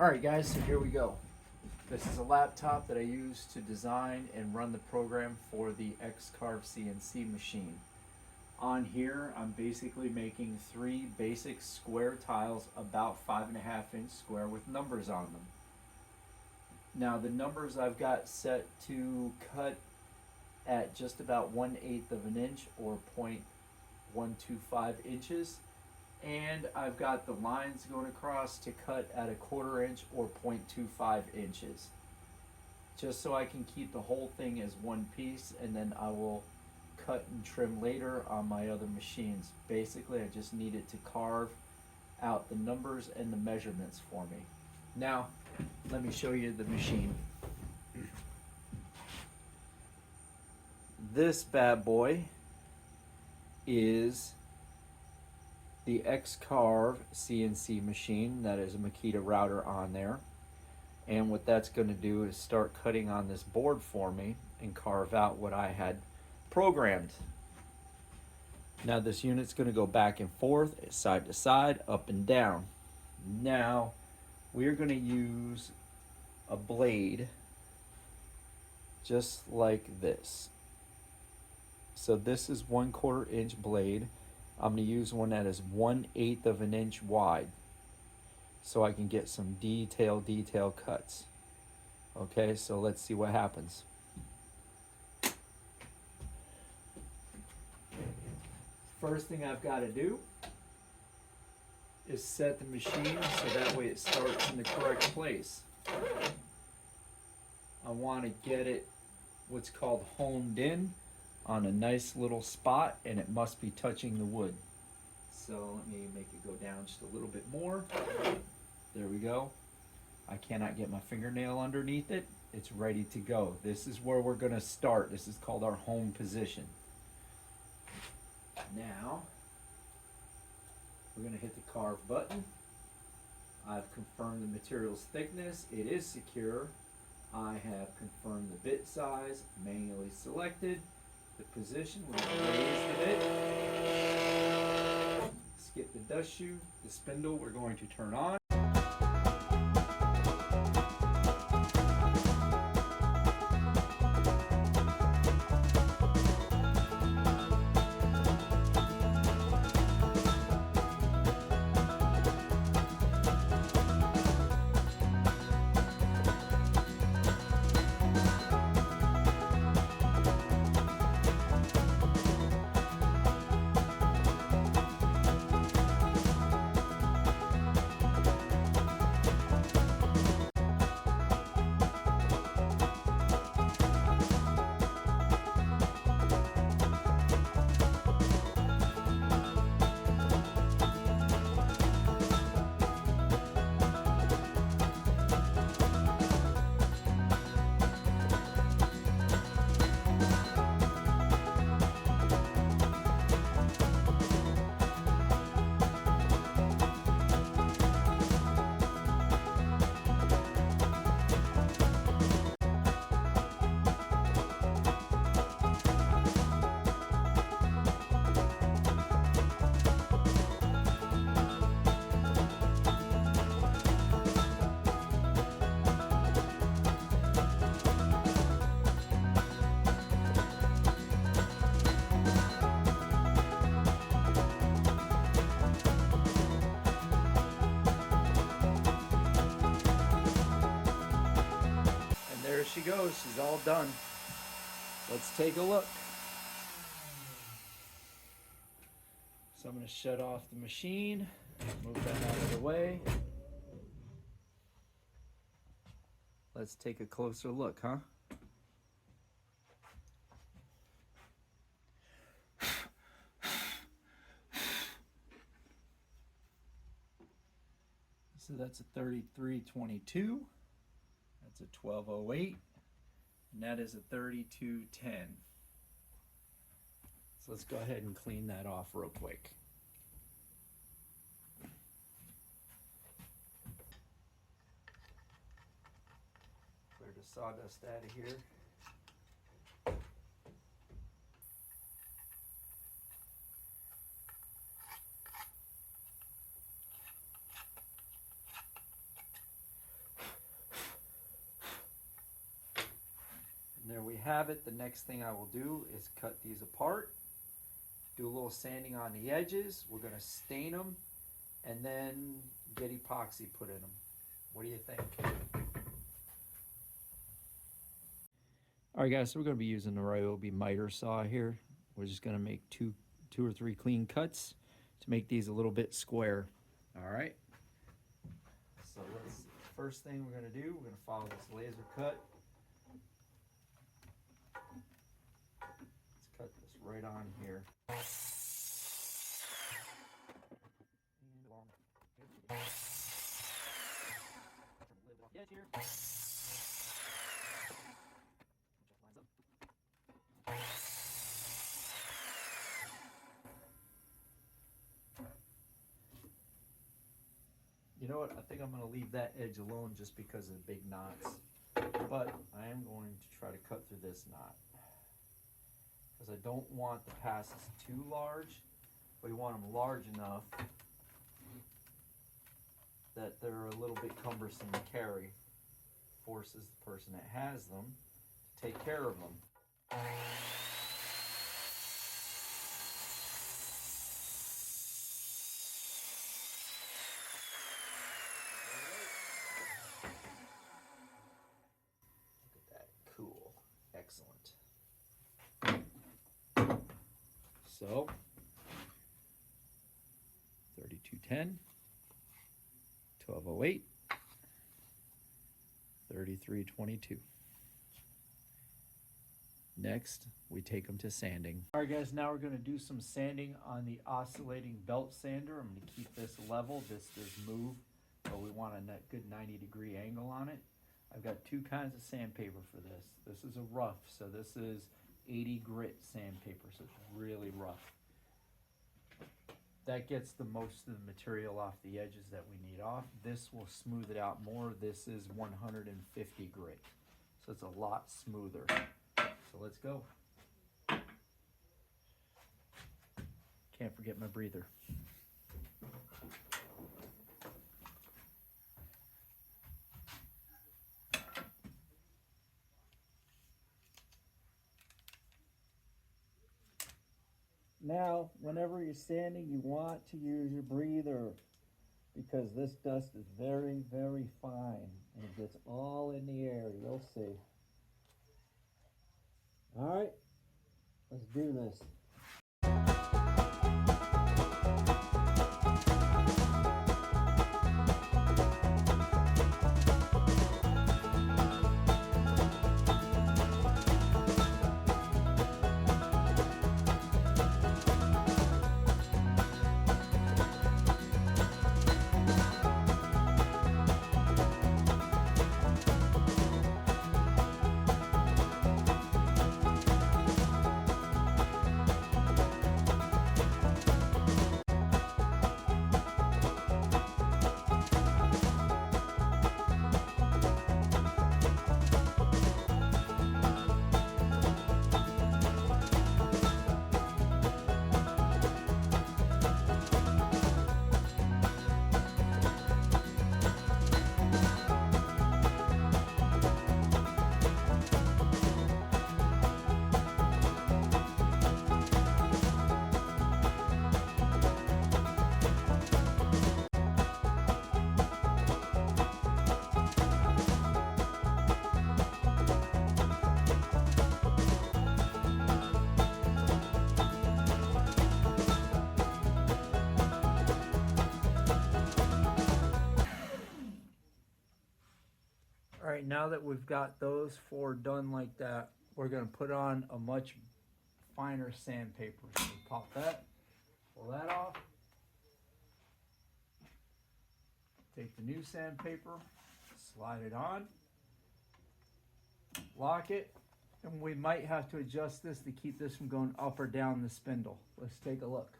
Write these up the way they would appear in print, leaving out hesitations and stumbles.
Alright guys, so here we go. This is a laptop that I use to design and run the program for the X-Carve CNC machine. On here, I'm basically making 3 basic square tiles about 5.5 inch square with numbers on them. Now the numbers I've got set to cut at just about 1/8 of an inch or 0.125 inches. And I've got the lines going across to cut at 1/4 inch or 0.25 inches. Just so I can keep the whole thing as one piece, and then I will cut and trim later on my other machines. Basically, I just need it to carve out the numbers and the measurements for me. Now, let me show you the machine. This bad boy is the X-Carve CNC machine. That is a Makita router on there. And what that's going to do is start cutting on this board for me and carve out what I had programmed. Now this unit's going to go back and forth, side to side, up and down. Now we're going to use a blade just like this. So this is 1/4 inch blade. I'm going to use one that is 1/8 of an inch wide so I can get some detail cuts. Okay, so let's see what happens. First thing I've got to do is set the machine so that way it starts in the correct place. I want to get it what's called homed in on a nice little spot, and it must be touching the wood. So let me make it go down just a little bit more. There we go. I cannot get my fingernail underneath it. It's ready to go. This is where we're going to start. This is called our home position. Now we're going to hit the carve button. I've confirmed the material's thickness. It is secure. I have confirmed the bit size, manually selected. The position, we're going to raise the bit, skip the dust shoe, the spindle we're going to turn on. There she goes. She's all done. Let's take a look. So I'm going to shut off the machine, move that out of the way. Let's take a closer look, huh? So that's a 3322. That's a 1208, and that is a 3210. So let's go ahead and clean that off real quick. Clear the sawdust out of here. have it, the next thing I will do is cut these apart, do a little sanding on the edges. We're going to stain them and then get epoxy put in them. What do you think? All right, guys, so we're going to be using the Ryobi miter saw here. We're just going to make two or three clean cuts to make these a little bit square. All right. So first thing we're going to do, we're going to follow this laser cut. Let's cut this right on here. And along. Yeah, here. Lines up. You know what? I think I'm going to leave that edge alone just because of the big knots. But I am going to try to cut through this knot, because I don't want the passes too large, but we want them large enough that they're a little bit cumbersome to carry. Forces the person that has them to take care of them. Look at that. Cool. Excellent. So 3210, 1208, 3322. Next, we take them to sanding. All right, guys, now we're going to do some sanding on the oscillating belt sander. I'm going to keep this level. This does move, but we want a good 90-degree angle on it. I've got two kinds of sandpaper for this. This is a rough, so this is 80 grit sandpaper, so it's really rough. That gets the most of the material off the edges that we need off. This will smooth it out more. This is 150 grit, so it's a lot smoother. So let's go. Can't forget my breather. Now, whenever you're sanding, you want to use your breather, because this dust is very, very fine and it gets all in the air. You'll see. All right, let's do this. All right, now that we've got those four done like that, we're going to put on a much finer sandpaper. So we pop that, pull that off, take the new sandpaper, slide it on, lock it, and we might have to adjust this to keep this from going up or down the spindle. Let's take a look.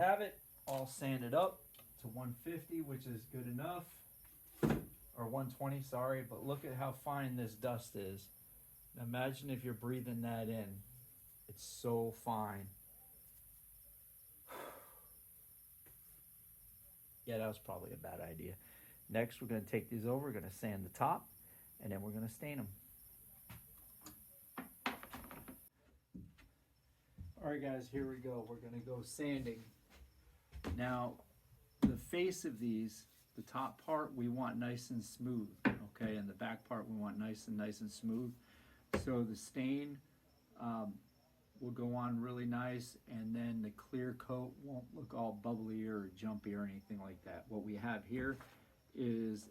have it, all sanded up to 150, which is good enough, or 120, sorry, but look at how fine this dust is. Now imagine if you're breathing that in. It's so fine. Yeah, that was probably a bad idea. Next, we're going to take these over, we're going to sand the top, and then we're going to stain them. All right, guys, here we go. We're going to go sanding. Now, the face of these, the top part, we want nice and smooth, okay? And the back part, we want nice and smooth. So the stain will go on really nice, and then the clear coat won't look all bubbly or jumpy or anything like that. What we have here is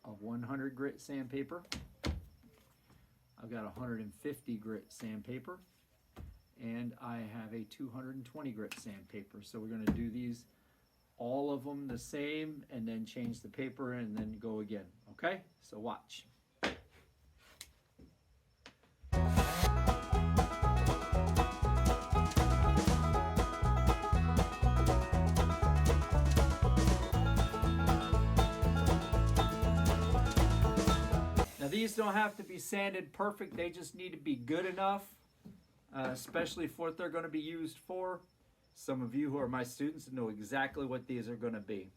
a 100 grit sandpaper. I've got a 150 grit sandpaper, and I have a 220 grit sandpaper. So we're going to do these, all of them the same, and then change the paper and then go again. Okay, so watch. Now these don't have to be sanded perfect, they just need to be good enough, especially for what they're going to be used for. Some of you who are my students know exactly what these are going to be.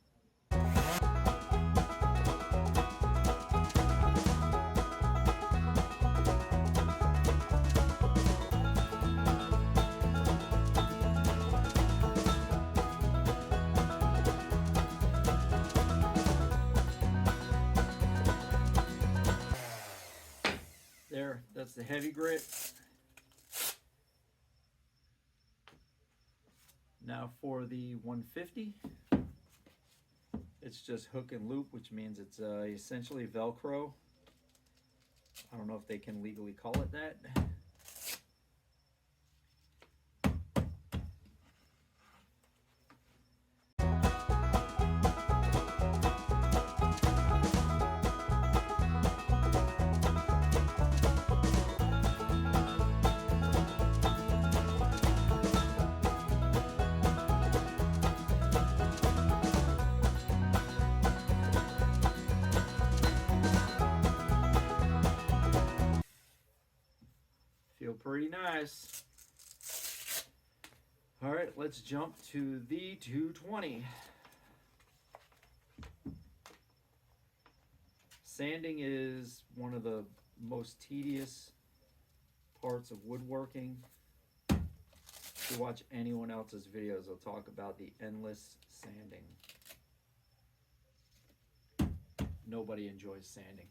There, that's the heavy grit. Now for the 150, it's just hook and loop, which means it's essentially Velcro. I don't know if they can legally call it that. Feel pretty nice. All right, let's jump to the 220. Sanding is one of the most tedious parts of woodworking. If you watch anyone else's videos, they'll talk about the endless sanding. Nobody enjoys sanding.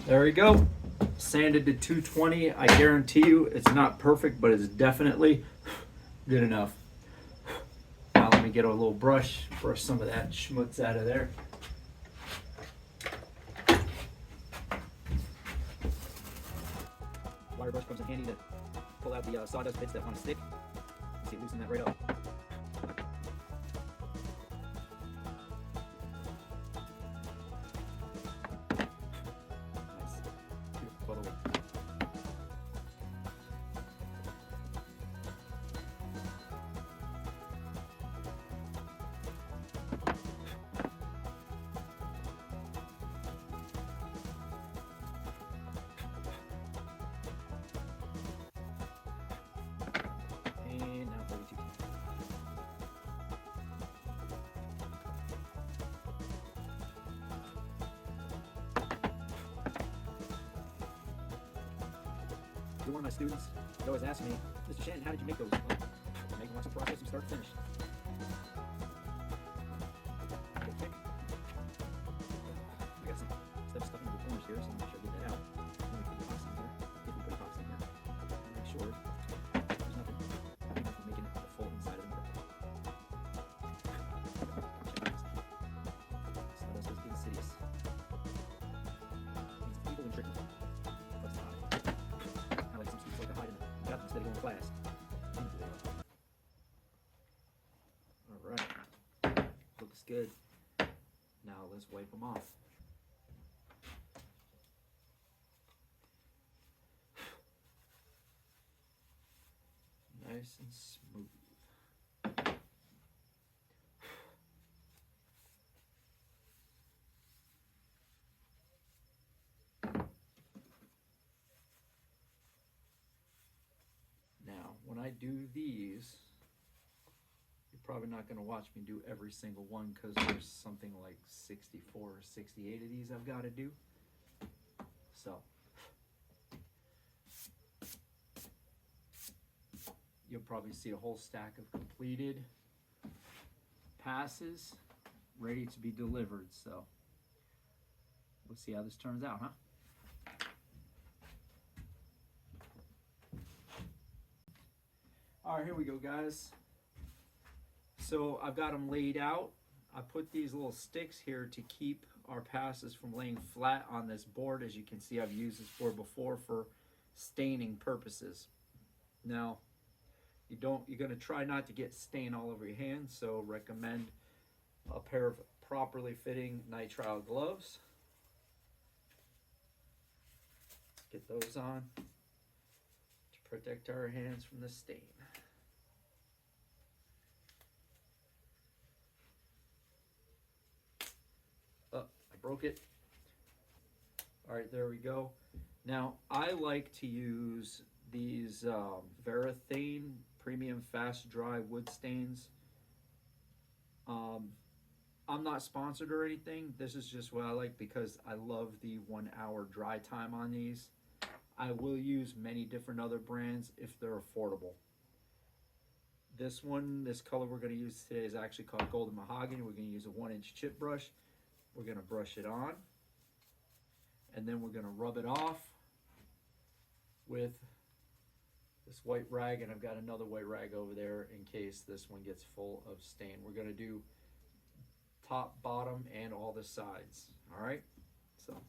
There we go, sanded to 220. I guarantee you it's not perfect, but it's definitely good enough. Now let me get a little brush some of that schmutz out of there. Wire brush comes in handy to pull out the sawdust bits that want to stick. See, loosen that right up. And now 32. You're one of my students. They always ask me, Mr. Shannon, how did you make those? Well, I make them once a process from start to finish. Okay. I got some stuff stuck into the corners here, so I'm not sure I get that out. I'm going to put the epoxy in here. If we put epoxy in here, make sure there's nothing making it the full inside of the mirror. good. Now let's wipe them off. Nice and smooth. Now, when I do these, you're probably not going to watch me do every single one because there's something like 64 or 68 of these I've got to do. So, you'll probably see a whole stack of completed passes ready to be delivered. So, we'll see how this turns out, huh? All right, here we go, guys. So I've got them laid out. I put these little sticks here to keep our passes from laying flat on this board. As you can see, I've used this board before for staining purposes. Now, you're going to try not to get stain all over your hands, so recommend a pair of properly fitting nitrile gloves. Get those on to protect our hands from the stain. Oh, I broke it. All right, there we go. Now, I like to use these Varathane Premium Fast Dry Wood Stains. I'm not sponsored or anything. This is just what I like because I love the 1 hour dry time on these. I will use many different other brands if they're affordable. This one, this color we're going to use today is actually called Golden Mahogany. We're going to use a 1-inch chip brush. We're going to brush it on. And then we're going to rub it off with this white rag. And I've got another white rag over there in case this one gets full of stain. We're going to do top, bottom, and all the sides. All right? So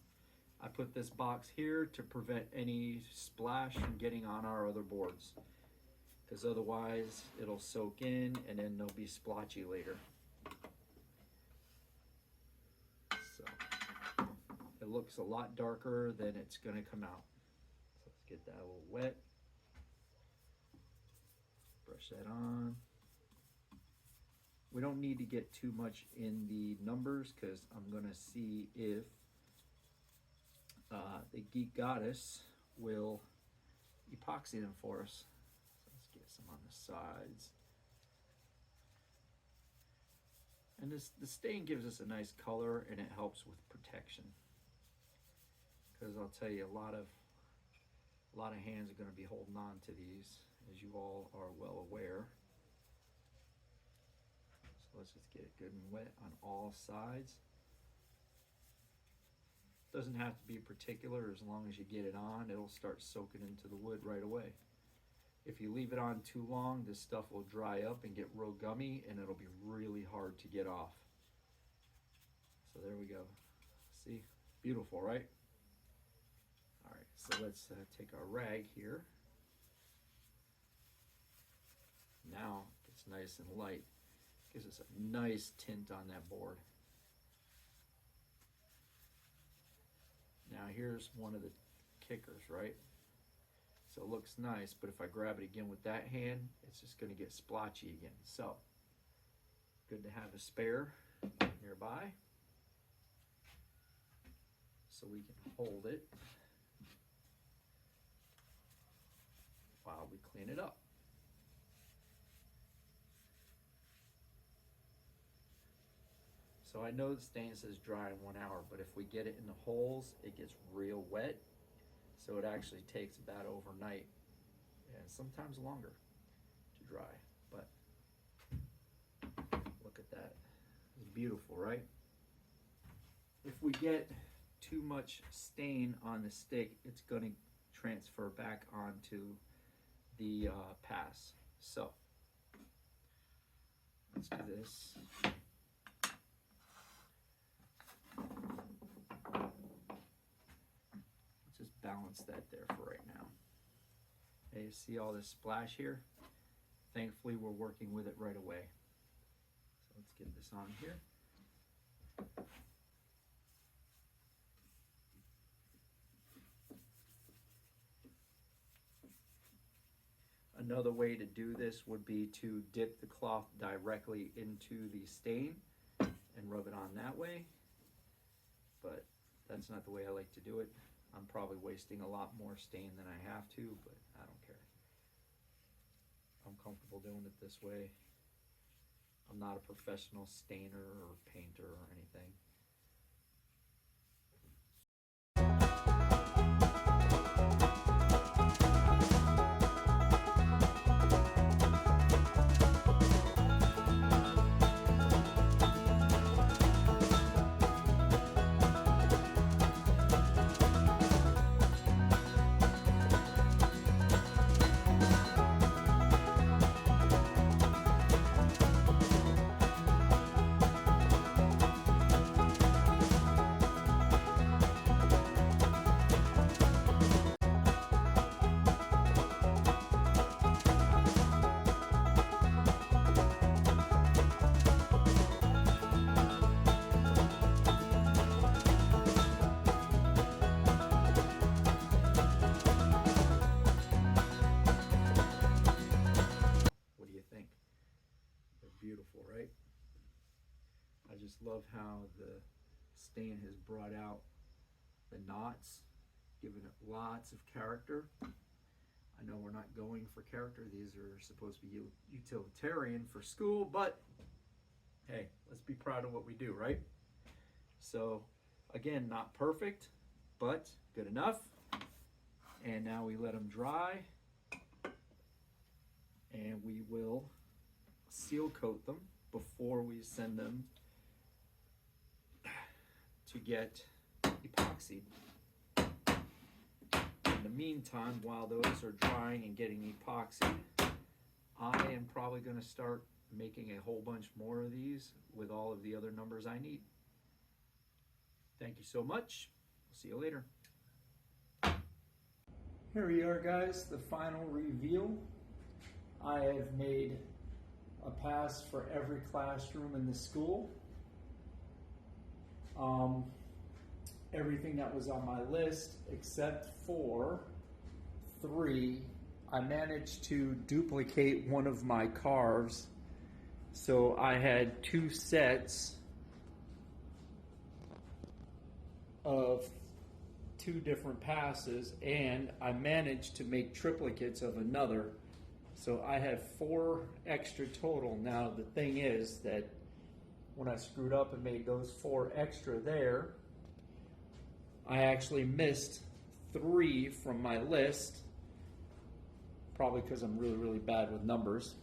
I put this box here to prevent any splash from getting on our other boards, because otherwise it'll soak in and then they'll be splotchy later. So it looks a lot darker than it's going to come out. So let's get that a little wet. Brush that on. We don't need to get too much in the numbers because I'm going to see if the Geek Goddess will epoxy them for us. So let's get some on the sides. And the stain gives us a nice color and it helps with protection. Because I'll tell you, a lot of hands are going to be holding on to these, as you all are well aware. So let's just get it good and wet on all sides. Doesn't have to be particular. As long as you get it on, it'll start soaking into the wood right away. If you leave it on too long, this stuff will dry up and get real gummy and it'll be really hard to get off. So there we go. See? Beautiful, right? All right, so let's take our rag here. Now it's nice and light. Gives us a nice tint on that board. Now here's one of the kickers, right? So it looks nice, but if I grab it again with that hand, it's just going to get splotchy again. So good to have a spare nearby so we can hold it while we clean it up. So I know the stain says dry in 1 hour, but if we get it in the holes, it gets real wet. So it actually takes about overnight and sometimes longer to dry. But look at that. It's beautiful, right? If we get too much stain on the stick, it's going to transfer back onto the pass. So let's do this. Just balance that there for right now. Okay, you see all this splash here? Thankfully, we're working with it right away. So let's get this on here. Another way to do this would be to dip the cloth directly into the stain and rub it on that way, but that's not the way I like to do it. I'm probably wasting a lot more stain than I have to, but I don't care. I'm comfortable doing it this way. I'm not a professional stainer or painter or anything. What do you think? They're beautiful, right? I just love how the stain has brought out the knots, giving it lots of character. I know we're not going for character. These are supposed to be utilitarian for school, but hey, let's be proud of what we do, right? So again, not perfect, but good enough. And now we let them dry, and we will seal coat them before we send them to get epoxied. In the meantime, while those are drying and getting epoxied, I am probably going to start making a whole bunch more of these with all of the other numbers I need. Thank you so much. See you later. Here we are, guys, the final reveal. I have made a pass for every classroom in the school. Everything that was on my list except for 3. I managed to duplicate one of my carves. So I had 2 sets of 2 different passes, and I managed to make triplicates of another. So I have 4 extra total. Now the thing is that when I screwed up and made those 4 extra there, I actually missed 3 from my list, probably because I'm really bad with numbers.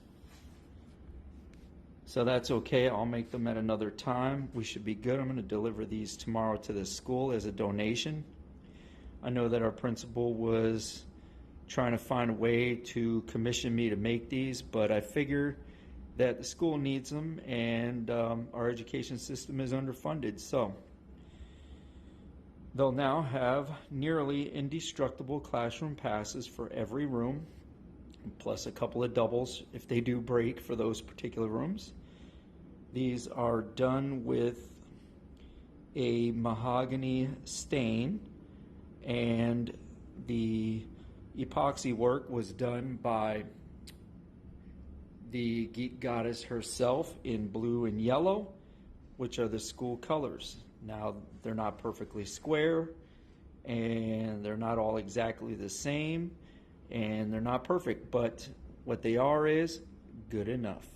So that's okay, I'll make them at another time. We should be good. I'm going to deliver these tomorrow to the school as a donation. I know that our principal was trying to find a way to commission me to make these, but I figure that the school needs them, and our education system is underfunded. So they'll now have nearly indestructible classroom passes for every room, plus a couple of doubles if they do break for those particular rooms. These are done with a mahogany stain, and the epoxy work was done by the Geek Goddess herself in blue and yellow, which are the school colors. Now, they're not perfectly square, and they're not all exactly the same, and they're not perfect, but what they are is good enough.